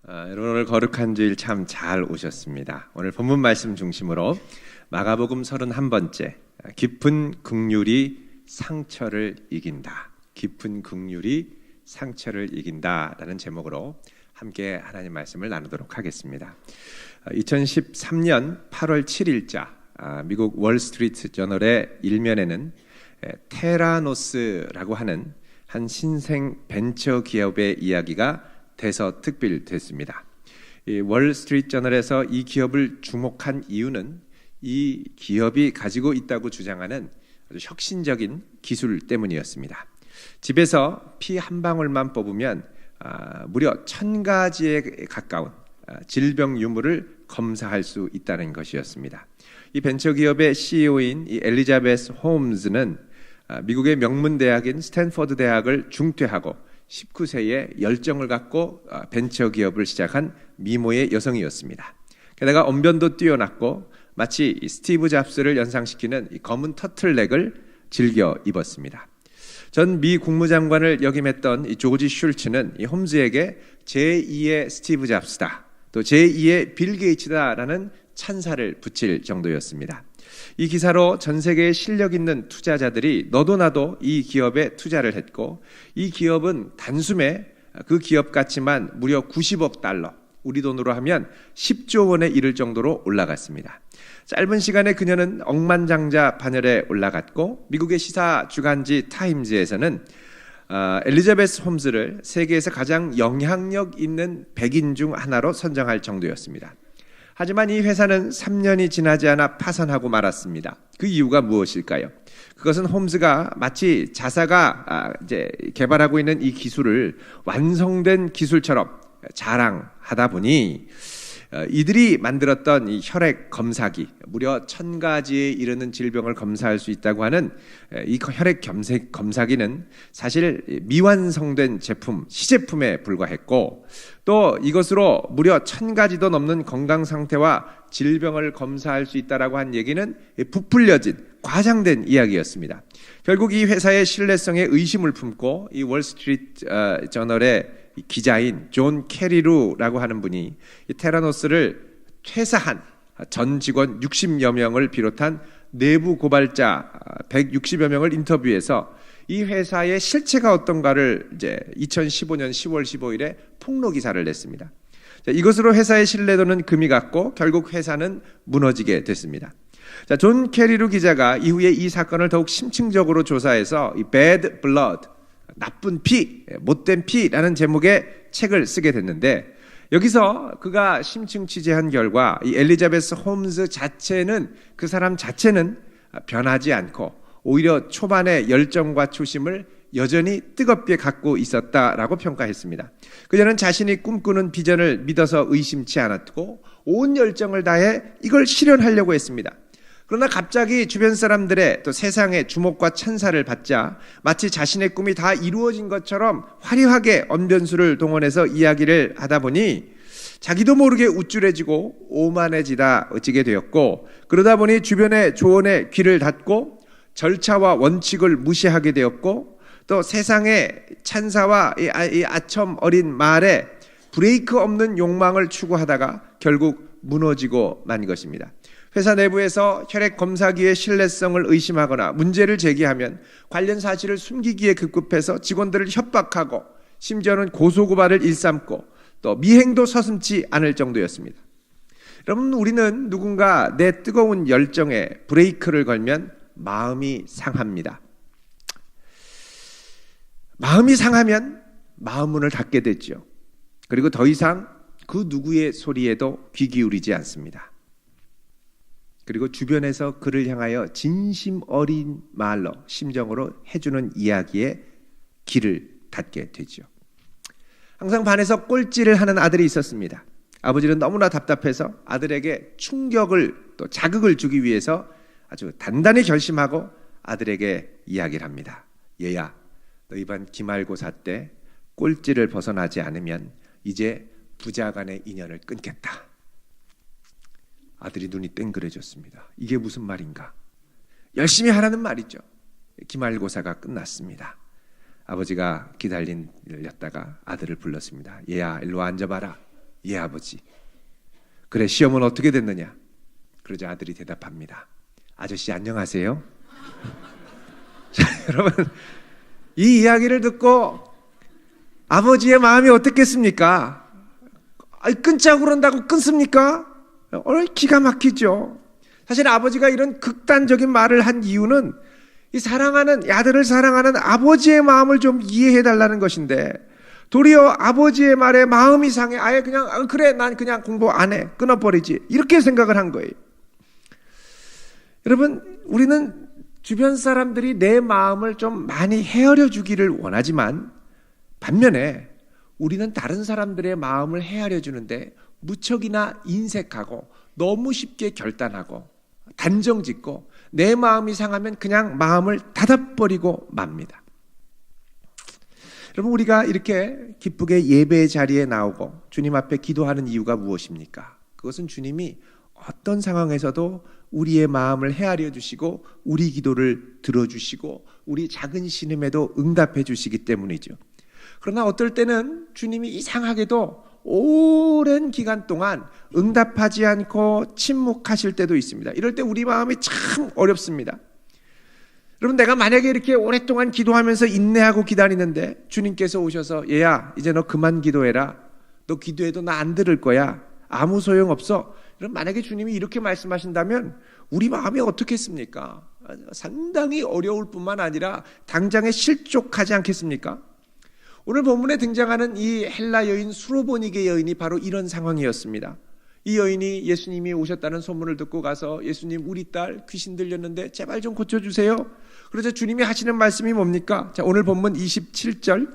여러분 오늘 거룩한 주일 참 잘 오셨습니다. 오늘 본문 말씀 중심으로 마가복음 31번째 깊은 긍휼이 상처를 이긴다. 깊은 긍휼이 상처를 이긴다라는 제목으로 함께 하나님 말씀을 나누도록 하겠습니다. 2013년 8월 7일자 미국 월스트리트 저널의 일면에는 테라노스라고 하는 한 신생 벤처 기업의 이야기가 대서특필됐습니다. 월스트리트 저널에서 이 기업을 주목한 이유는 이 기업이 가지고 있다고 주장하는 아주 혁신적인 기술 때문이었습니다. 집에서 피 한 방울만 뽑으면 무려 1000가지에 가까운 질병 유무를 검사할 수 있다는 것이었습니다. 이 벤처기업의 CEO인 이 엘리자베스 홈즈는 미국의 명문 대학인 스탠퍼드 대학을 중퇴하고 19세에 열정을 갖고 벤처기업을 시작한 미모의 여성이었습니다. 게다가 언변도 뛰어났고 마치 스티브 잡스를 연상시키는 이 검은 터틀넥을 즐겨 입었습니다. 전 미 국무장관을 역임했던 이 조지 슐츠는 이 홈즈에게 제2의 스티브 잡스다, 또 제2의 빌 게이츠다라는 찬사를 붙일 정도였습니다. 이 기사로 전 세계의 실력 있는 투자자들이 너도 나도 이 기업에 투자를 했고, 이 기업은 단숨에 그 기업 가치만 무려 90억 달러, 우리 돈으로 하면 10조 원에 이를 정도로 올라갔습니다. 짧은 시간에 그녀는 억만장자 반열에 올라갔고, 미국의 시사 주간지 타임즈에서는 엘리자베스 홈즈를 세계에서 가장 영향력 있는 100인 중 하나로 선정할 정도였습니다. 하지만 이 회사는 3년이 지나지 않아 파산하고 말았습니다. 그 이유가 무엇일까요? 그것은 홈즈가 마치 자사가 이제 개발하고 있는 이 기술을 완성된 기술처럼 자랑하다 보니 이들이 만들었던 이 혈액 검사기, 무려 1000가지에 이르는 질병을 검사할 수 있다고 하는 이 혈액 검사기는 사실 미완성된 제품, 시제품에 불과했고, 또 이것으로 무려 1000가지도 넘는 건강 상태와 질병을 검사할 수 있다라고 한 얘기는 부풀려진, 과장된 이야기였습니다. 결국 이 회사의 신뢰성에 의심을 품고 이 월스트리트 저널의 기자인 존 캐리루라고 하는 분이 이 테라노스를 퇴사한 전 직원 60여 명을 비롯한 내부 고발자 160여 명을 인터뷰해서 이 회사의 실체가 어떤가를 이제 2015년 10월 15일에 폭로 기사를 냈습니다. 이것으로 회사의 신뢰도는 금이 갔고 결국 회사는 무너지게 됐습니다. 존 캐리루 기자가 이후에 이 사건을 더욱 심층적으로 조사해서 이 Bad Blood, 나쁜 피, 못된 피라는 제목의 책을 쓰게 됐는데, 여기서 그가 심층 취재한 결과 이 엘리자베스 홈즈 자체는, 그 사람 자체는 변하지 않고 오히려 초반의 열정과 초심을 여전히 뜨겁게 갖고 있었다라고 평가했습니다. 그녀는 자신이 꿈꾸는 비전을 믿어서 의심치 않았고 온 열정을 다해 이걸 실현하려고 했습니다. 그러나 갑자기 주변 사람들의 또 세상의 주목과 찬사를 받자 마치 자신의 꿈이 다 이루어진 것처럼 화려하게 언변수를 동원해서 이야기를 하다 보니 자기도 모르게 우쭐해지고 오만해지게 되었고, 그러다 보니 주변의 조언에 귀를 닫고 절차와 원칙을 무시하게 되었고, 또 세상의 찬사와 이 아첨 어린 말에 브레이크 없는 욕망을 추구하다가 결국 무너지고 만 것입니다. 회사 내부에서 혈액 검사기의 신뢰성을 의심하거나 문제를 제기하면 관련 사실을 숨기기에 급급해서 직원들을 협박하고 심지어는 고소고발을 일삼고 또 미행도 서슴지 않을 정도였습니다. 여러분, 우리는 누군가 내 뜨거운 열정에 브레이크를 걸면 마음이 상합니다. 마음이 상하면 마음 문을 닫게 되죠. 그리고 더 이상 그 누구의 소리에도 귀 기울이지 않습니다. 그리고 주변에서 그를 향하여 진심 어린 말로, 심정으로 해주는 이야기에 귀를 닫게 되죠. 항상 반에서 꼴찌를 하는 아들이 있었습니다. 아버지는 너무나 답답해서 아들에게 충격을 또 자극을 주기 위해서 아주 단단히 결심하고 아들에게 이야기를 합니다. 얘야, 너 이번 기말고사 때 꼴찌를 벗어나지 않으면 이제 부자 간의 인연을 끊겠다. 아들이 눈이 땡그레졌습니다. 이게 무슨 말인가? 열심히 하라는 말이죠. 기말고사가 끝났습니다. 아버지가 기다린 일을 였다가 아들을 불렀습니다. 얘야, 일로 앉아봐라. 예, 아버지. 그래, 시험은 어떻게 됐느냐? 그러자 아들이 대답합니다. 아저씨 안녕하세요. 자, 여러분, 이 이야기를 듣고 아버지의 마음이 어떻겠습니까? 끊자고 그런다고 끊습니까? 기가 막히죠. 사실 아버지가 이런 극단적인 말을 한 이유는 이 사랑하는, 아들을 사랑하는 아버지의 마음을 좀 이해해달라는 것인데, 도리어 아버지의 말에 마음이 상해 아예 그냥 그래 난 그냥 공부 안 해, 끊어버리지, 이렇게 생각을 한 거예요. 여러분, 우리는 주변 사람들이 내 마음을 좀 많이 헤아려 주기를 원하지만 반면에 우리는 다른 사람들의 마음을 헤아려 주는데 무척이나 인색하고 너무 쉽게 결단하고 단정짓고 내 마음이 상하면 그냥 마음을 닫아버리고 맙니다. 여러분, 우리가 이렇게 기쁘게 예배의 자리에 나오고 주님 앞에 기도하는 이유가 무엇입니까? 그것은 주님이 어떤 상황에서도 우리의 마음을 헤아려 주시고 우리 기도를 들어주시고 우리 작은 신음에도 응답해 주시기 때문이죠. 그러나 어떨 때는 주님이 이상하게도 오랜 기간 동안 응답하지 않고 침묵하실 때도 있습니다. 이럴 때 우리 마음이 참 어렵습니다. 여러분, 내가 만약에 이렇게 오랫동안 기도하면서 인내하고 기다리는데 주님께서 오셔서 얘야 이제 너 그만 기도해라, 너 기도해도 나 안 들을 거야, 아무 소용없어, 그럼 만약에 주님이 이렇게 말씀하신다면 우리 마음이 어떻겠습니까? 상당히 어려울 뿐만 아니라 당장에 실족하지 않겠습니까? 오늘 본문에 등장하는 이 헬라 여인 수로보니게 여인이 바로 이런 상황이었습니다. 이 여인이 예수님이 오셨다는 소문을 듣고 가서 예수님, 우리 딸 귀신 들렸는데 제발 좀 고쳐주세요. 그러자 주님이 하시는 말씀이 뭡니까? 자, 오늘 본문 27절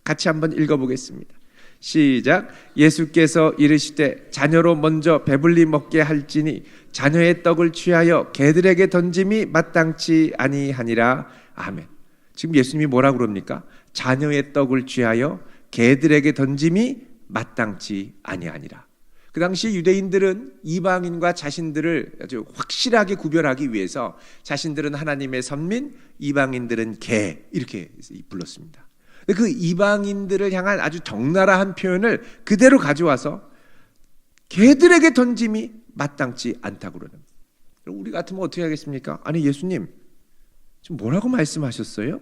같이 한번 읽어보겠습니다. 시작. 예수께서 이르시되 자녀로 먼저 배불리 먹게 할지니 자녀의 떡을 취하여 개들에게 던짐이 마땅치 아니하니라. 아멘. 지금 예수님이 뭐라고 그럽니까? 자녀의 떡을 취하여 개들에게 던짐이 마땅치 아니하니라. 그 당시 유대인들은 이방인과 자신들을 아주 확실하게 구별하기 위해서 자신들은 하나님의 선민, 이방인들은 개, 이렇게 불렀습니다. 그 이방인들을 향한 아주 적나라한 표현을 그대로 가져와서 개들에게 던짐이 마땅치 않다고 그러는. 우리 같으면 어떻게 하겠습니까? 아니, 예수님 지금 뭐라고 말씀하셨어요?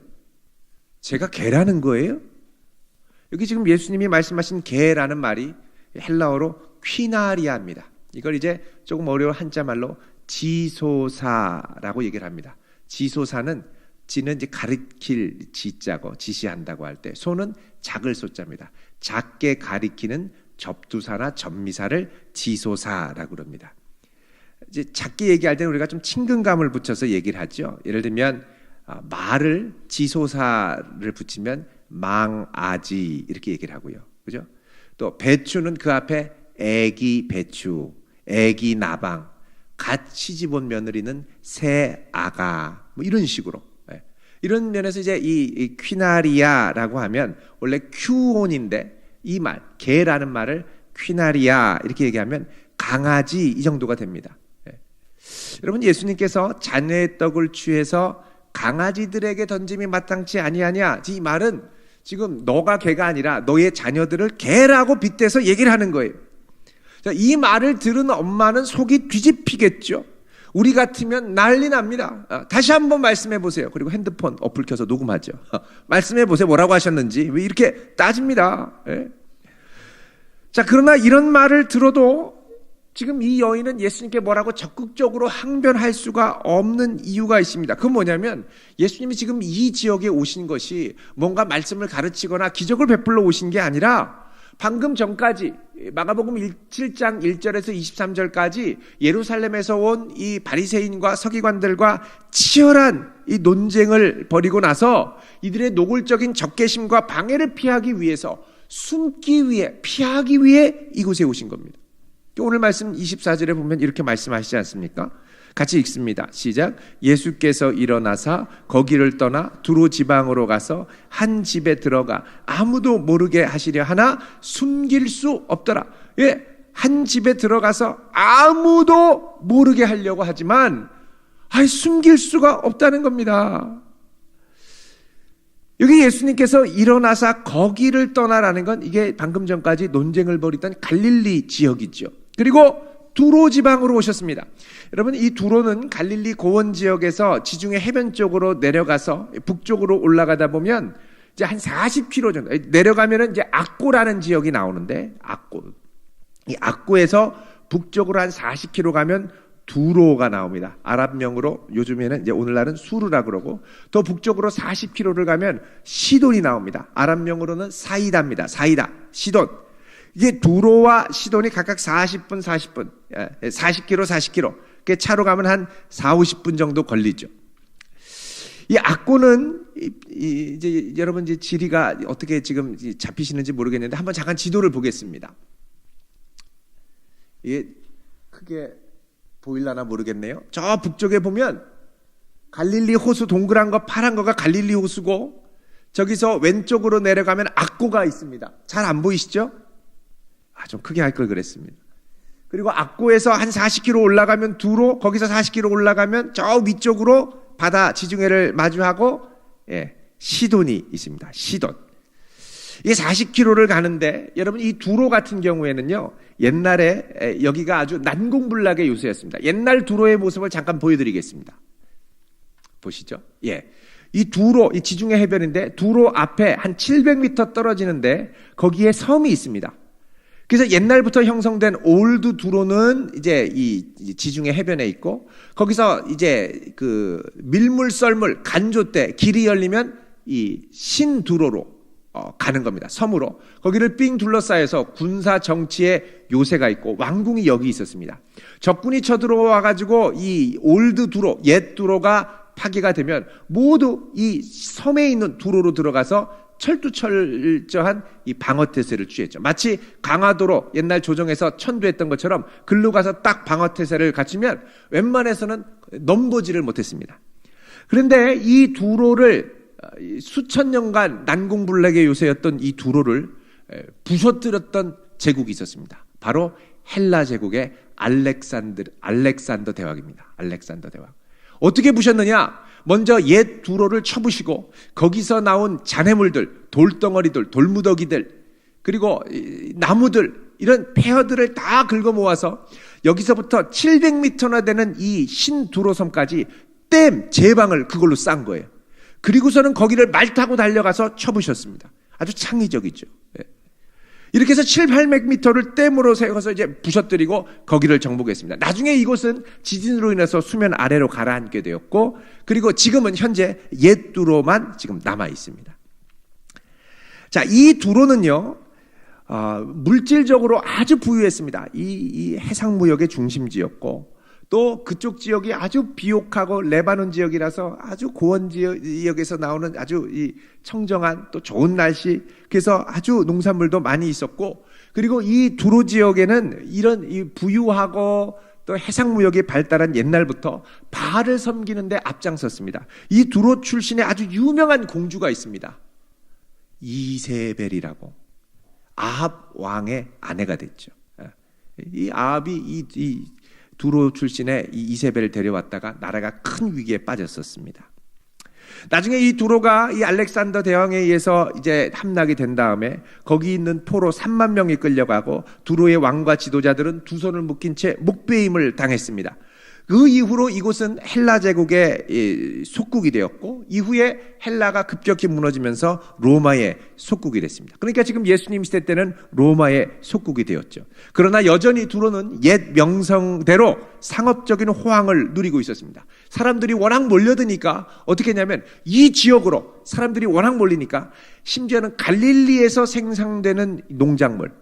제가 개라는 거예요? 여기 지금 예수님이 말씀하신 개라는 말이 헬라어로 퀴나리아입니다. 이걸 이제 조금 어려운 한자말로 지소사라고 얘기를 합니다. 지소사는 지는 이제 가리킬 지자고 지시한다고 할 때, 소는 작을 소자입니다. 작게 가리키는 접두사나 접미사를 지소사라고 그럽니다. 이제 작게 얘기할 때는 우리가 좀 친근감을 붙여서 얘기를 하죠. 예를 들면 말을 지소사를 붙이면 망아지 이렇게 얘기를 하고요. 그죠? 또 배추는 그 앞에 애기 배추, 애기 나방, 갓 시집온 며느리는 새 아가, 뭐 이런 식으로. 이런 면에서 이제 이 퀴나리아라고 하면 원래 큐온인데 이 말, 개라는 말을 퀴나리아 이렇게 얘기하면 강아지 이 정도가 됩니다. 여러분, 예수님께서 자녀의 떡을 취해서 강아지들에게 던짐이 마땅치 아니하냐, 이 말은 지금 너가 개가 아니라 너의 자녀들을 개라고 빗대서 얘기를 하는 거예요. 자, 이 말을 들은 엄마는 속이 뒤집히겠죠. 우리 같으면 난리 납니다. 다시 한번 말씀해 보세요. 그리고 핸드폰 어플 켜서 녹음하죠. 말씀해 보세요. 뭐라고 하셨는지. 왜 이렇게 따집니다. 예? 자, 그러나 이런 말을 들어도 지금 이 여인은 예수님께 뭐라고 적극적으로 항변할 수가 없는 이유가 있습니다. 그건 뭐냐면 예수님이 지금 이 지역에 오신 것이 뭔가 말씀을 가르치거나 기적을 베풀러 오신 게 아니라 방금 전까지 마가복음 7장 1절에서 23절까지 예루살렘에서 온 이 바리새인과 서기관들과 치열한 이 논쟁을 벌이고 나서 이들의 노골적인 적개심과 방해를 피하기 위해서, 숨기 위해, 피하기 위해 이곳에 오신 겁니다. 오늘 말씀 24절에 보면 이렇게 말씀하시지 않습니까? 같이 읽습니다. 시작. 예수께서 일어나사 거기를 떠나 두로 지방으로 가서 한 집에 들어가 아무도 모르게 하시려 하나 숨길 수 없더라. 예, 한 집에 들어가서 아무도 모르게 하려고 하지만 숨길 수가 없다는 겁니다. 여기 예수님께서 일어나사 거기를 떠나라는 건 이게 방금 전까지 논쟁을 벌이던 갈릴리 지역이죠. 그리고 두로 지방으로 오셨습니다. 여러분, 이 두로는 갈릴리 고원 지역에서 지중해 해변 쪽으로 내려가서 북쪽으로 올라가다 보면 이제 한 40km 정도 내려가면은 이제 악고라는 지역이 나오는데, 이 악고에서 북쪽으로 한 40km 가면 두로가 나옵니다. 아랍명으로 요즘에는 이제 오늘날은 수르라 그러고, 더 북쪽으로 40km를 가면 시돈이 나옵니다. 아랍명으로는 사이다입니다. 사이다, 시돈. 이게 두로와 시돈이 각각 40분, 40km, 40km. 차로 가면 한 4, 50분 정도 걸리죠. 이 악고는 이제 여러분 이제 지리가 어떻게 지금 잡히시는지 모르겠는데 한번 잠깐 지도를 보겠습니다. 이게 크게 보일라나 모르겠네요. 저 북쪽에 보면 갈릴리 호수, 동그란 거 파란 거가 갈릴리 호수고, 저기서 왼쪽으로 내려가면 악고가 있습니다. 잘 안 보이시죠? 좀 크게 할 걸 그랬습니다. 그리고 악고에서 한 40km 올라가면 두로, 거기서 40km 올라가면 저 위쪽으로 바다 지중해를 마주하고 시돈이 있습니다. 시돈. 이게 40km를 가는데, 여러분 이 두로 같은 경우에는요, 옛날에 여기가 아주 난공불락의 요새였습니다. 옛날 두로의 모습을 잠깐 보여드리겠습니다. 보시죠. 이 두로, 이 지중해 해변인데 두로 앞에 한 700m 떨어지는데 거기에 섬이 있습니다. 그래서 옛날부터 형성된 올드 두로는 이제 이 지중해 해변에 있고, 거기서 이제 그 밀물 썰물 간조 때 길이 열리면 이 신두로로 가는 겁니다. 섬으로. 거기를 삥 둘러싸여서 군사 정치의 요새가 있고 왕궁이 여기 있었습니다. 적군이 쳐들어와 가지고 이 올드 두로, 옛 두로가 파괴가 되면 모두 이 섬에 있는 두로로 들어가서 철두철저한 이 방어태세를 취했죠. 마치 강화도로 옛날 조정에서 천도했던 것처럼 글로 가서 딱 방어태세를 갖추면 웬만해서는 넘보지를 못했습니다. 그런데 이 두로를 수천 년간 난공불락의 요새였던 이 두로를 부서뜨렸던 제국이 있었습니다. 바로 헬라 제국의 알렉산더 대왕입니다. 알렉산더 대왕. 어떻게 부셨느냐? 먼저 옛 두로를 쳐부시고 거기서 나온 잔해물들, 돌덩어리들, 돌무더기들, 그리고 나무들, 이런 폐허들을 다 긁어 모아서 여기서부터 700m나 되는 이 신두로섬까지 댐, 제방을 그걸로 싼 거예요. 그리고서는 거기를 말 타고 달려가서 쳐부셨습니다. 아주 창의적이죠. 이렇게 해서 700~800m를 댐으로 세워서 이제 부셔뜨리고 거기를 정복했습니다. 나중에 이곳은 지진으로 인해서 수면 아래로 가라앉게 되었고, 그리고 지금은 현재 옛 두로만 지금 남아 있습니다. 자, 이 두로는요, 물질적으로 아주 부유했습니다. 이 해상무역의 중심지였고, 또 그쪽 지역이 아주 비옥하고 레바논 지역이라서 아주 고원 지역에서 나오는 아주 이 청정한 또 좋은 날씨, 그래서 아주 농산물도 많이 있었고, 그리고 이 두로 지역에는 이런 이 부유하고 또 해상무역이 발달한 옛날부터 바알을 섬기는 데 앞장섰습니다. 이 두로 출신의 아주 유명한 공주가 있습니다. 이세벨이라고. 아합 왕의 아내가 됐죠. 이 아합이 이 두로 출신의 이 이세벨을 데려왔다가 나라가 큰 위기에 빠졌었습니다. 나중에 이 두로가 이 알렉산더 대왕에 의해서 이제 함락이 된 다음에 거기 있는 포로 3만 명이 끌려가고 두로의 왕과 지도자들은 두 손을 묶인 채 목배임을 당했습니다. 그 이후로 이곳은 헬라 제국의 속국이 되었고, 이후에 헬라가 급격히 무너지면서 로마의 속국이 됐습니다. 그러니까 지금 예수님 시대 때는 로마의 속국이 되었죠. 그러나 여전히 두로는 옛 명성대로 상업적인 호황을 누리고 있었습니다. 사람들이 워낙 몰려드니까 어떻게 했냐면, 이 지역으로 사람들이 워낙 몰리니까 심지어는 갈릴리에서 생산되는 농작물,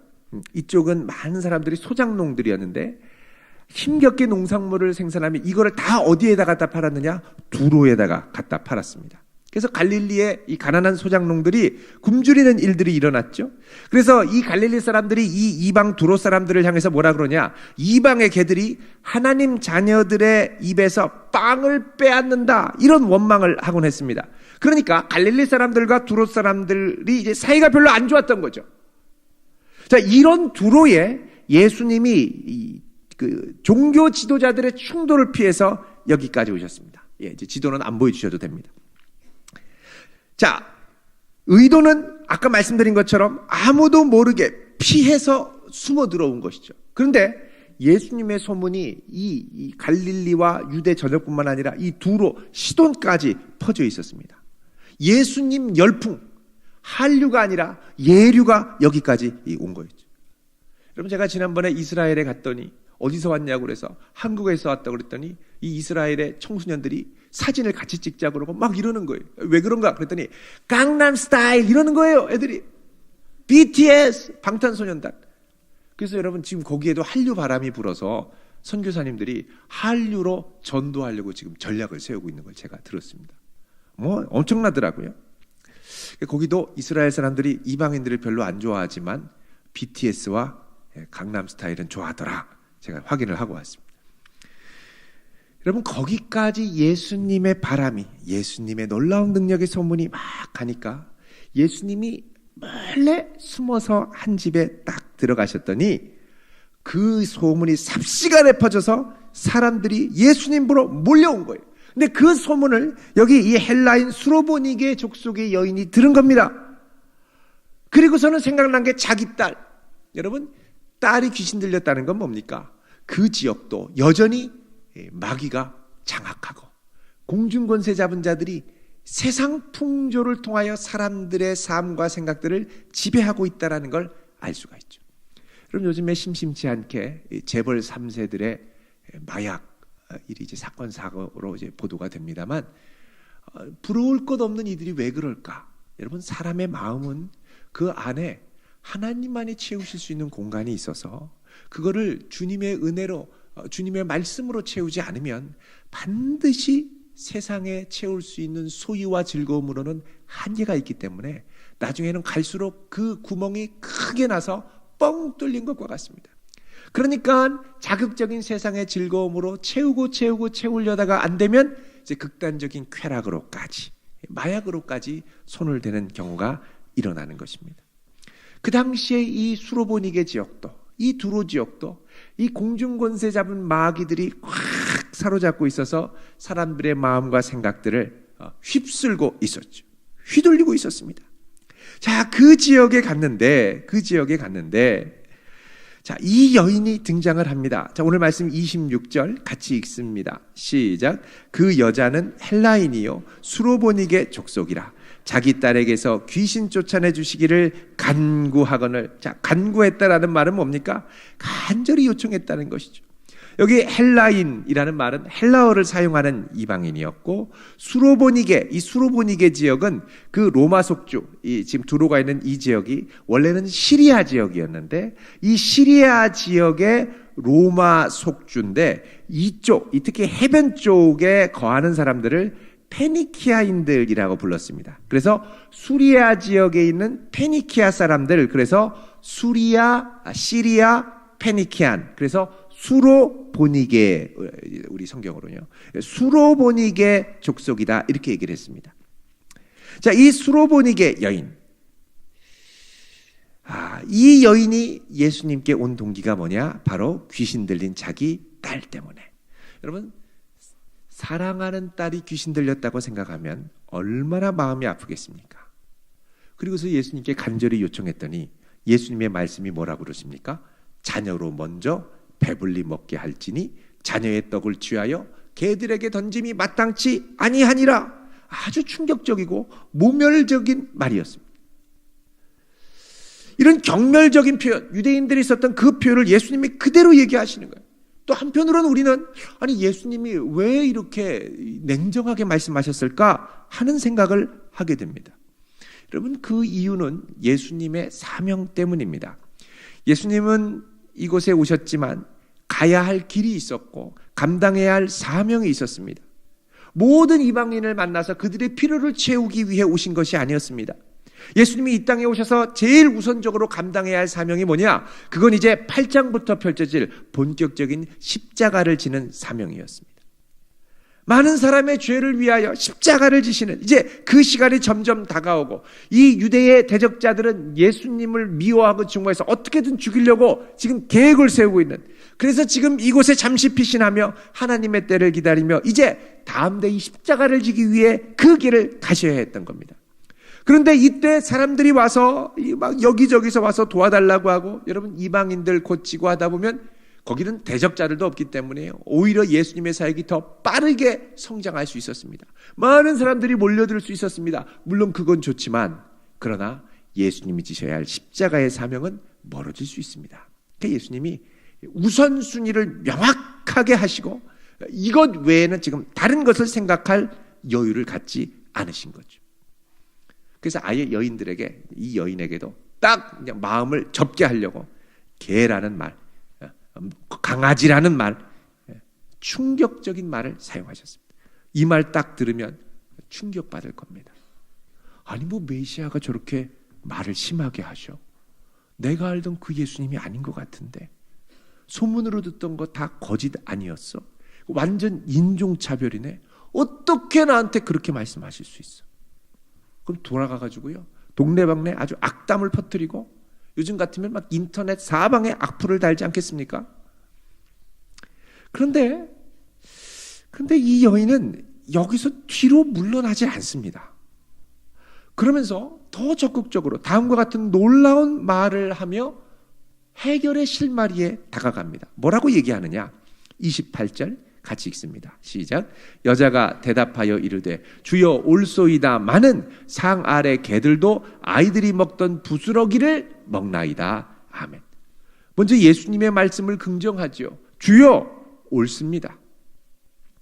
이쪽은 많은 사람들이 소작농들이었는데 힘겹게 농산물을 생산하면 이거를 다 어디에다 갖다 팔았느냐? 두로에다가 갖다 팔았습니다. 그래서 갈릴리의 이 가난한 소작농들이 굶주리는 일들이 일어났죠. 그래서 이 갈릴리 사람들이 이 이방 두로 사람들을 향해서 뭐라 그러냐? 이방의 개들이 하나님 자녀들의 입에서 빵을 빼앗는다, 이런 원망을 하곤 했습니다. 그러니까 갈릴리 사람들과 두로 사람들이 이제 사이가 별로 안 좋았던 거죠. 자, 이런 두로에 예수님이 그 종교 지도자들의 충돌을 피해서 여기까지 오셨습니다. 이제 지도는 안 보여주셔도 됩니다. 자, 의도는 아까 말씀드린 것처럼 아무도 모르게 피해서 숨어 들어온 것이죠. 그런데 예수님의 소문이 이 갈릴리와 유대 전역뿐만 아니라 이 두로 시돈까지 퍼져 있었습니다. 예수님 열풍, 한류가 아니라 예류가 여기까지 온 거였죠. 여러분, 제가 지난번에 이스라엘에 갔더니 어디서 왔냐고 그래서 한국에서 왔다고 그랬더니 이 이스라엘의 청소년들이 사진을 같이 찍자고 그러고 막 이러는 거예요. 왜 그런가 그랬더니 강남 스타일 이러는 거예요, 애들이. BTS, 방탄소년단. 그래서 여러분, 지금 거기에도 한류 바람이 불어서 선교사님들이 한류로 전도하려고 지금 전략을 세우고 있는 걸 제가 들었습니다. 뭐 엄청나더라고요. 거기도 이스라엘 사람들이 이방인들을 별로 안 좋아하지만 BTS와 강남 스타일은 좋아하더라. 제가 확인을 하고 왔습니다. 여러분, 거기까지 예수님의 바람이, 예수님의 놀라운 능력의 소문이 막 가니까 예수님이 몰래 숨어서 한 집에 딱 들어가셨더니 그 소문이 삽시간에 퍼져서 사람들이 예수님 보러 몰려온 거예요. 근데 그 소문을 여기 이 헬라인 수로보니게 족속의 여인이 들은 겁니다. 그리고서는 생각난 게 자기 딸. 여러분, 딸이 귀신 들렸다는 건 뭡니까? 그 지역도 여전히 마귀가 장악하고 공중권세 잡은 자들이 세상 풍조를 통하여 사람들의 삶과 생각들을 지배하고 있다는 걸 알 수가 있죠. 그럼 요즘에 심심치 않게 재벌 3세들의 마약 일이 이제 사건 사고로 이제 보도가 됩니다만, 부러울 것 없는 이들이 왜 그럴까? 여러분, 사람의 마음은 그 안에 하나님만이 채우실 수 있는 공간이 있어서 그거를 주님의 은혜로, 주님의 말씀으로 채우지 않으면 반드시 세상에 채울 수 있는 소유와 즐거움으로는 한계가 있기 때문에 나중에는 갈수록 그 구멍이 크게 나서 뻥 뚫린 것과 같습니다. 그러니까 자극적인 세상의 즐거움으로 채우려다가 안 되면 이제 극단적인 쾌락으로까지, 마약으로까지 손을 대는 경우가 일어나는 것입니다. 그 당시에 이 수로보니게 지역도, 이 두로 지역도 이 공중권세 잡은 마귀들이 꽉 사로잡고 있어서 사람들의 마음과 생각들을 휩쓸고 있었죠. 휘둘리고 있었습니다. 자, 그 지역에 갔는데 자, 이 여인이 등장을 합니다. 자, 오늘 말씀 26절 같이 읽습니다. 시작. 그 여자는 헬라인이요 수로보니게 족속이라 자기 딸에게서 귀신 쫓아내 주시기를 간구하거늘. 자, 간구했다라는 말은 뭡니까? 간절히 요청했다는 것이죠. 여기 헬라인이라는 말은 헬라어를 사용하는 이방인이었고, 수로보니게, 이 수로보니게 지역은 그 로마 속주, 이 지금 두로가 있는 이 지역이 원래는 시리아 지역이었는데, 이 시리아 지역의 로마 속주인데, 이쪽, 특히 해변 쪽에 거하는 사람들을 페니키아인들이라고 불렀습니다. 그래서 수리아 지역에 있는 페니키아 사람들, 그래서 수리아, 시리아, 페니키안, 그래서 수로보니게, 우리 성경으로요, 수로보니게 족속이다, 이렇게 얘기를 했습니다. 자, 이 수로보니게 여인, 이 여인이 예수님께 온 동기가 뭐냐? 바로 귀신 들린 자기 딸 때문에. 여러분, 사랑하는 딸이 귀신 들렸다고 생각하면 얼마나 마음이 아프겠습니까? 그리고서 예수님께 간절히 요청했더니 예수님의 말씀이 뭐라고 그러십니까? 자녀로 먼저 배불리 먹게 할지니 자녀의 떡을 취하여 개들에게 던짐이 마땅치 아니하니라. 아주 충격적이고 모멸적인 말이었습니다. 이런 경멸적인 표현, 유대인들이 썼던 그 표현을 예수님이 그대로 얘기하시는 거예요. 또 한편으로는 우리는 아니 예수님이 왜 이렇게 냉정하게 말씀하셨을까 하는 생각을 하게 됩니다. 여러분, 그 이유는 예수님의 사명 때문입니다. 예수님은 이곳에 오셨지만 가야 할 길이 있었고 감당해야 할 사명이 있었습니다. 모든 이방인을 만나서 그들의 필요를 채우기 위해 오신 것이 아니었습니다. 예수님이 이 땅에 오셔서 제일 우선적으로 감당해야 할 사명이 뭐냐? 그건 이제 8장부터 펼쳐질 본격적인 십자가를 지는 사명이었습니다. 많은 사람의 죄를 위하여 십자가를 지시는, 이제 그 시간이 점점 다가오고 이 유대의 대적자들은 예수님을 미워하고 증오해서 어떻게든 죽이려고 지금 계획을 세우고 있는, 그래서 지금 이곳에 잠시 피신하며 하나님의 때를 기다리며 이제 다음 대 이 십자가를 지기 위해 그 길을 가셔야 했던 겁니다. 그런데 이때 사람들이 와서 막 여기저기서 와서 도와달라고 하고, 여러분 이방인들 고치고 하다 보면 거기는 대적자들도 없기 때문에 오히려 예수님의 사역이 더 빠르게 성장할 수 있었습니다. 많은 사람들이 몰려들 수 있었습니다. 물론 그건 좋지만, 그러나 예수님이 지셔야 할 십자가의 사명은 멀어질 수 있습니다. 그러니까 예수님이 우선순위를 명확하게 하시고 이것 외에는 지금 다른 것을 생각할 여유를 갖지 않으신 거죠. 그래서 아예 이 여인에게도 딱 그냥 마음을 접게 하려고 개라는 말, 강아지라는 말, 충격적인 말을 사용하셨습니다. 이 말 딱 들으면 충격받을 겁니다. 아니 뭐 메시아가 저렇게 말을 심하게 하셔? 내가 알던 그 예수님이 아닌 것 같은데, 소문으로 듣던 거 다 거짓 아니었어? 완전 인종차별이네. 어떻게 나한테 그렇게 말씀하실 수 있어? 그럼 돌아가가지고요, 동네방네 아주 악담을 퍼뜨리고, 요즘 같으면 막 인터넷 사방에 악플을 달지 않겠습니까? 그런데 이 여인은 여기서 뒤로 물러나지 않습니다. 그러면서 더 적극적으로 다음과 같은 놀라운 말을 하며 해결의 실마리에 다가갑니다. 뭐라고 얘기하느냐? 28절 같이 읽습니다. 시작. 여자가 대답하여 이르되 주여 올소이다마는 상 아래 개들도 아이들이 먹던 부스러기를 먹나이다. 아멘. 먼저 예수님의 말씀을 긍정하죠. 주여 옳습니다.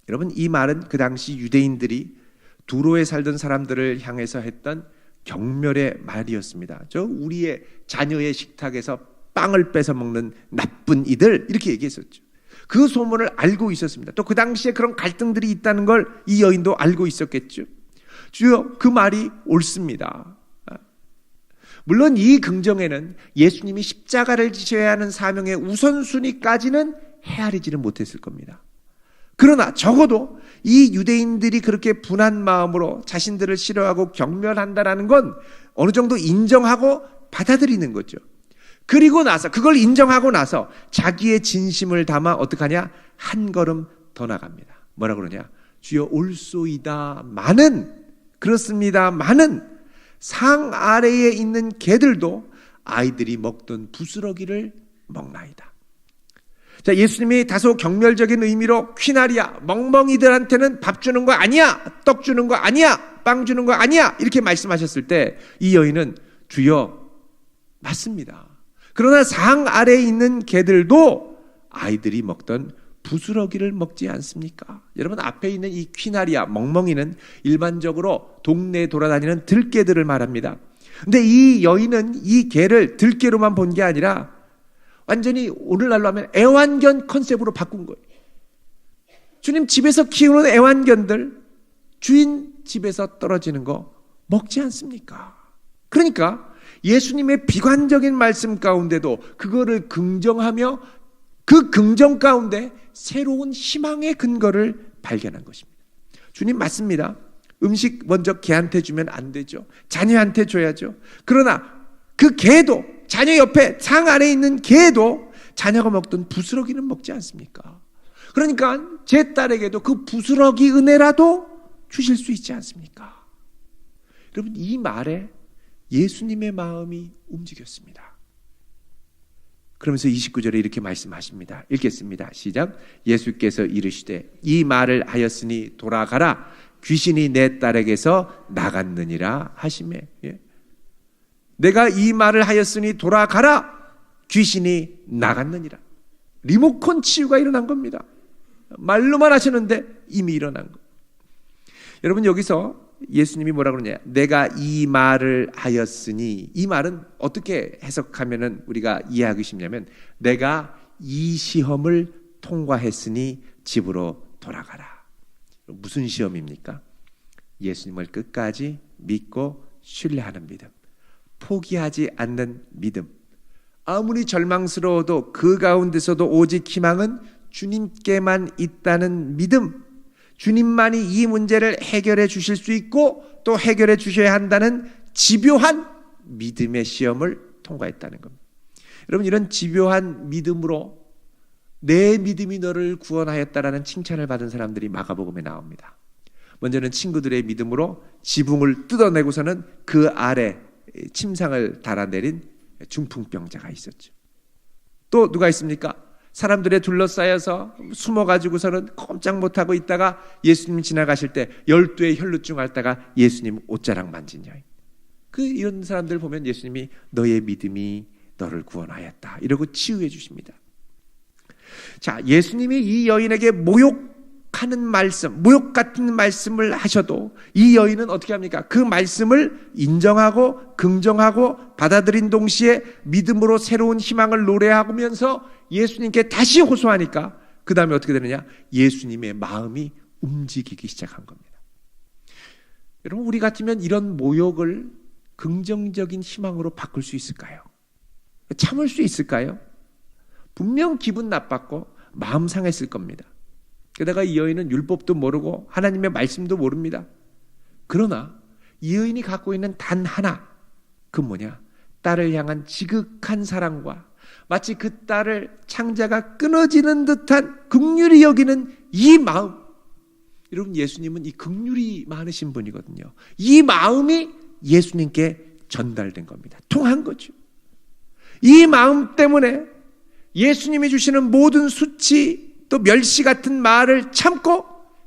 여러분 이 말은 그 당시 유대인들이 두로에 살던 사람들을 향해서 했던 경멸의 말이었습니다. 저 우리의 자녀의 식탁에서 빵을 뺏어 먹는 나쁜 이들, 이렇게 얘기했었죠. 그 소문을 알고 있었습니다. 또 그 당시에 그런 갈등들이 있다는 걸 이 여인도 알고 있었겠죠. 주여 그 말이 옳습니다. 물론 이 긍정에는 예수님이 십자가를 지셔야 하는 사명의 우선순위까지는 헤아리지는 못했을 겁니다. 그러나 적어도 이 유대인들이 그렇게 분한 마음으로 자신들을 싫어하고 경멸한다라는 건 어느 정도 인정하고 받아들이는 거죠. 그리고 나서 그걸 인정하고 나서 자기의 진심을 담아 어떡하냐? 한 걸음 더 나갑니다. 뭐라 그러냐? 주여 올소이다마는, 그렇습니다마는 상 아래에 있는 개들도 아이들이 먹던 부스러기를 먹나이다. 자, 예수님이 다소 경멸적인 의미로 퀴나리아, 멍멍이들한테는 밥 주는 거 아니야, 떡 주는 거 아니야, 빵 주는 거 아니야, 이렇게 말씀하셨을 때 이 여인은 주여 맞습니다. 그러나 상 아래에 있는 개들도 아이들이 먹던 부스러기를 먹지 않습니까? 여러분 앞에 있는 이 퀴나리아, 멍멍이는 일반적으로 동네에 돌아다니는 들개들을 말합니다. 근데 이 여인은 이 개를 들개로만 본 게 아니라 완전히 오늘날로 하면 애완견 컨셉으로 바꾼 거예요. 주님 집에서 키우는 애완견들, 주인 집에서 떨어지는 거 먹지 않습니까? 그러니까 예수님의 비관적인 말씀 가운데도 그거를 긍정하며 그 긍정 가운데 새로운 희망의 근거를 발견한 것입니다. 주님 맞습니다. 음식 먼저 개한테 주면 안 되죠. 자녀한테 줘야죠. 그러나 그 개도, 자녀 옆에 상 안에 있는 개도 자녀가 먹던 부스러기는 먹지 않습니까? 그러니까 제 딸에게도 그 부스러기 은혜라도 주실 수 있지 않습니까? 여러분 이 말에 예수님의 마음이 움직였습니다. 그러면서 29절에 이렇게 말씀하십니다. 읽겠습니다. 시작. 예수께서 이르시되 이 말을 하였으니 돌아가라. 귀신이 내 딸에게서 나갔느니라 하시매. 내가 이 말을 하였으니 돌아가라. 귀신이 나갔느니라. 리모컨 치유가 일어난 겁니다. 말로만 하시는데 이미 일어난 거. 여러분 여기서 예수님이 뭐라 그러냐? 내가 이 말을 하였으니, 이 말은 어떻게 해석하면은 우리가 이해하기 쉽냐면 내가 이 시험을 통과했으니 집으로 돌아가라. 무슨 시험입니까? 예수님을 끝까지 믿고 신뢰하는 믿음, 포기하지 않는 믿음. 아무리 절망스러워도 그 가운데서도 오직 희망은 주님께만 있다는 믿음. 주님만이 이 문제를 해결해 주실 수 있고 또 해결해 주셔야 한다는 집요한 믿음의 시험을 통과했다는 겁니다. 여러분 이런 집요한 믿음으로 내 믿음이 너를 구원하였다라는 칭찬을 받은 사람들이 마가복음에 나옵니다. 먼저는 친구들의 믿음으로 지붕을 뜯어내고서는 그 아래 침상을 달아내린 중풍병자가 있었죠. 또 누가 있습니까? 사람들에 둘러싸여서 숨어가지고서는 꼼짝 못하고 있다가 예수님 지나가실 때 12의 혈루증 앓다가 예수님 옷자락 만진 여인. 이런 사람들 보면 예수님이 너의 믿음이 너를 구원하였다 이러고 치유해 주십니다. 자, 예수님이 이 여인에게 모욕하는 말씀, 모욕 같은 말씀을 하셔도 이 여인은 어떻게 합니까? 그 말씀을 인정하고 긍정하고 받아들인 동시에 믿음으로 새로운 희망을 노래하면서 예수님께 다시 호소하니까 그 다음에 어떻게 되느냐? 예수님의 마음이 움직이기 시작한 겁니다. 여러분, 우리 같으면 이런 모욕을 긍정적인 희망으로 바꿀 수 있을까요? 참을 수 있을까요? 분명 기분 나빴고 마음 상했을 겁니다. 게다가 이 여인은 율법도 모르고 하나님의 말씀도 모릅니다. 그러나 이 여인이 갖고 있는 단 하나, 그 뭐냐? 딸을 향한 지극한 사랑과 마치 그 딸을 창자가 끊어지는 듯한 긍휼히 여기는 이 마음. 여러분, 예수님은 이 긍휼이 많으신 분이거든요. 이 마음이 예수님께 전달된 겁니다. 통한 거죠. 이 마음 때문에 예수님이 주시는 모든 수치 또 멸시 같은 말을 참고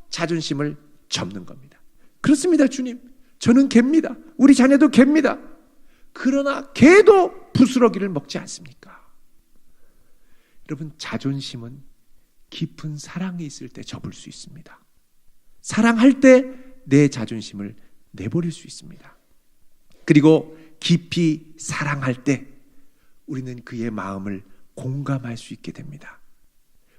자존심을 접는 겁니다. 그렇습니다, 주님. 저는 개입니다. 우리 자녀도 개입니다. 그러나 개도 부스러기를 먹지 않습니까? 여러분, 자존심은 깊은 사랑이 있을 때 접을 수 있습니다. 사랑할 때 내 자존심을 내버릴 수 있습니다. 그리고 깊이 사랑할 때 우리는 그의 마음을 공감할 수 있게 됩니다.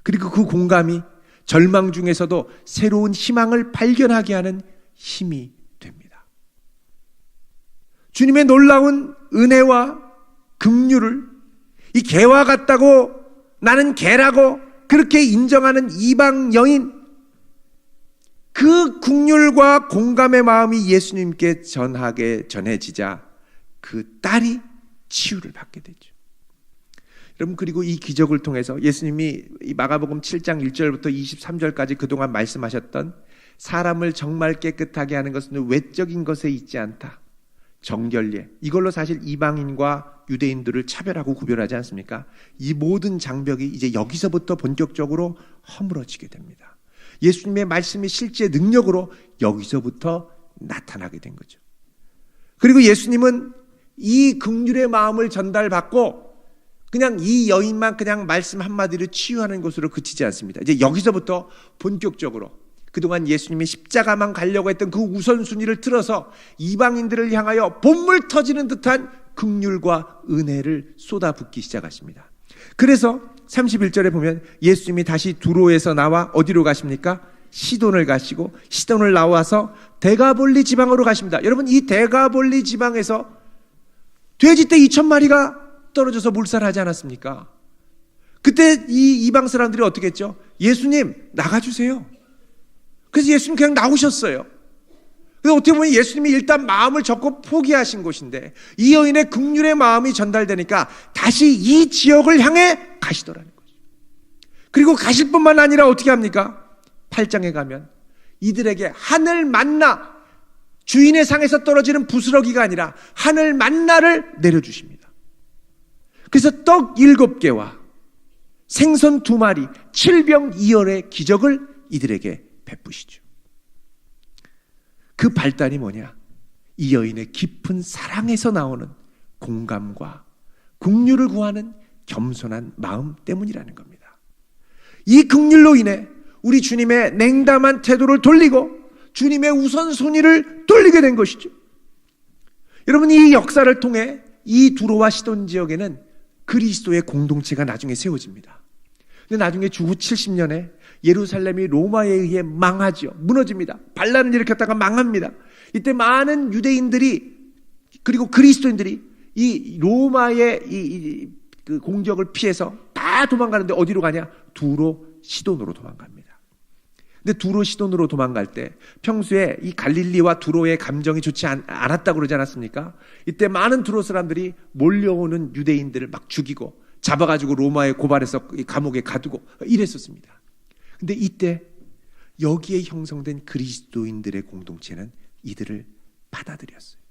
그리고 그 공감이 절망 중에서도 새로운 희망을 발견하게 하는 힘이 됩니다. 주님의 놀라운 은혜와 긍휼을 이 개와 같다고 나는 개라고 그렇게 인정하는 이방 여인, 그 긍휼과 공감의 마음이 예수님께 전해지자 그 딸이 치유를 받게 되죠. 여러분, 그리고 이 기적을 통해서 예수님이 이 마가복음 7장 1절부터 23절까지 그동안 말씀하셨던 사람을 정말 깨끗하게 하는 것은 외적인 것에 있지 않다. 정결례. 이걸로 사실 이방인과 유대인들을 차별하고 구별하지 않습니까? 이 모든 장벽이 이제 여기서부터 본격적으로 허물어지게 됩니다. 예수님의 말씀이 실제 능력으로 여기서부터 나타나게 된 거죠. 그리고 예수님은 이 긍휼의 마음을 전달받고 그냥 이 여인만 그냥 말씀 한마디로 치유하는 것으로 그치지 않습니다. 이제 여기서부터 본격적으로 그동안 예수님이 십자가만 가려고 했던 그 우선순위를 틀어서 이방인들을 향하여 본물 터지는 듯한 긍휼과 은혜를 쏟아붓기 시작하십니다. 그래서 31절에 보면 예수님이 다시 두로에서 나와 어디로 가십니까? 시돈을 가시고 시돈을 나와서 데가볼리 지방으로 가십니다. 여러분, 이 데가볼리 지방에서 돼지떼 2,000마리가 떨어져서 물살하지 않았습니까? 그때 이 이방 사람들이 어떻게 했죠? 예수님 나가주세요. 그래서 예수님 그냥 나오셨어요. 그래서 어떻게 보면 예수님이 일단 마음을 접고 포기하신 곳인데 이 여인의 긍휼의 마음이 전달되니까 다시 이 지역을 향해 가시더라는 거죠. 그리고 가실 뿐만 아니라 어떻게 합니까? 8장에 가면 이들에게 하늘 만나, 주인의 상에서 떨어지는 부스러기가 아니라 하늘 만나를 내려주십니다. 그래서 떡 7개와 생선 2마리, 7병2열의 기적을 이들에게 베푸시죠. 그 발단이 뭐냐? 이 여인의 깊은 사랑에서 나오는 공감과 긍휼을 구하는 겸손한 마음 때문이라는 겁니다. 이 긍휼로 인해 우리 주님의 냉담한 태도를 돌리고 주님의 우선순위를 돌리게 된 것이죠. 여러분, 이 역사를 통해 이 두로와 시돈 지역에는 그리스도의 공동체가 나중에 세워집니다. 근데 나중에 주후 70년에 예루살렘이 로마에 의해 망하죠. 무너집니다. 반란을 일으켰다가 망합니다. 이때 많은 유대인들이 그리고 그리스도인들이 이 로마의 그 공격을 피해서 다 도망가는데 어디로 가냐? 두로 시돈으로 도망갑니다. 근데 두로 시돈으로 도망갈 때 평소에 이 갈릴리와 두로의 감정이 좋지 않았다고 그러지 않았습니까? 이때 많은 두로 사람들이 몰려오는 유대인들을 막 죽이고 잡아가지고 로마에 고발해서 감옥에 가두고 이랬었습니다. 근데 이때 여기에 형성된 그리스도인들의 공동체는 이들을 받아들였어요.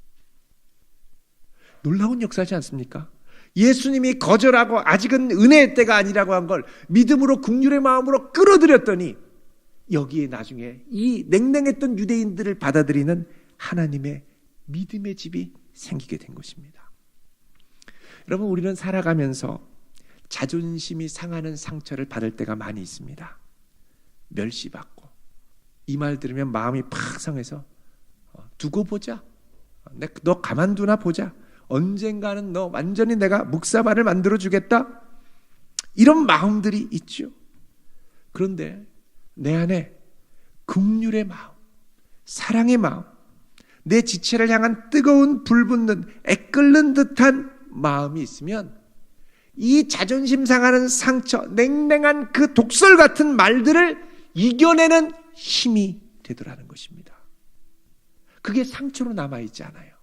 놀라운 역사지 않습니까? 예수님이 거절하고 아직은 은혜의 때가 아니라고 한 걸 믿음으로 긍휼의 마음으로 끌어들였더니 여기에 나중에 이 냉랭했던 유대인들을 받아들이는 하나님의 믿음의 집이 생기게 된 것입니다. 여러분, 우리는 살아가면서 자존심이 상하는 상처를 받을 때가 많이 있습니다. 멸시받고, 이 말 들으면 마음이 팍 상해서 두고 보자, 너 가만두나 보자, 언젠가는 너 완전히 내가 묵사발을 만들어주겠다, 이런 마음들이 있죠. 그런데 내 안에 긍휼의 마음, 사랑의 마음, 내 지체를 향한 뜨거운 불붙는 애끓는 듯한 마음이 있으면 이 자존심 상하는 상처, 냉랭한 그 독설 같은 말들을 이겨내는 힘이 되더라는 것입니다. 그게 상처로 남아있지 않아요.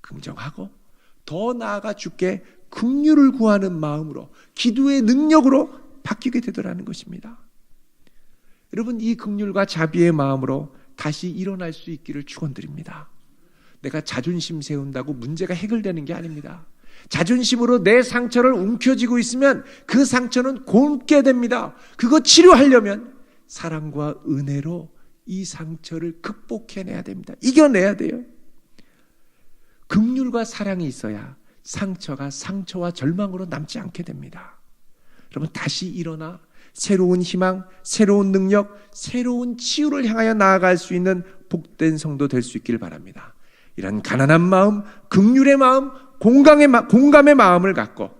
긍정하고 더 나아가 주께 긍휼을 구하는 마음으로, 기도의 능력으로 바뀌게 되더라는 것입니다. 여러분, 이 긍휼과 자비의 마음으로 다시 일어날 수 있기를 축원드립니다. 내가 자존심 세운다고 문제가 해결되는 게 아닙니다. 자존심으로 내 상처를 움켜쥐고 있으면 그 상처는 곪게 됩니다. 그거 치료하려면 사랑과 은혜로 이 상처를 극복해내야 됩니다. 이겨내야 돼요. 긍휼과 사랑이 있어야 상처가 상처와 절망으로 남지 않게 됩니다. 여러분, 다시 일어나 새로운 희망, 새로운 능력, 새로운 치유를 향하여 나아갈 수 있는 복된 성도 될 수 있기를 바랍니다. 이런 가난한 마음, 긍휼의 마음, 공감의 마음을 갖고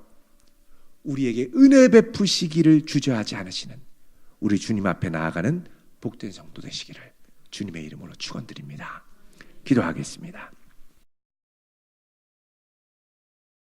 우리에게 은혜 베푸시기를 주저하지 않으시는 우리 주님 앞에 나아가는 복된 성도 되시기를 주님의 이름으로 축원드립니다. 기도하겠습니다.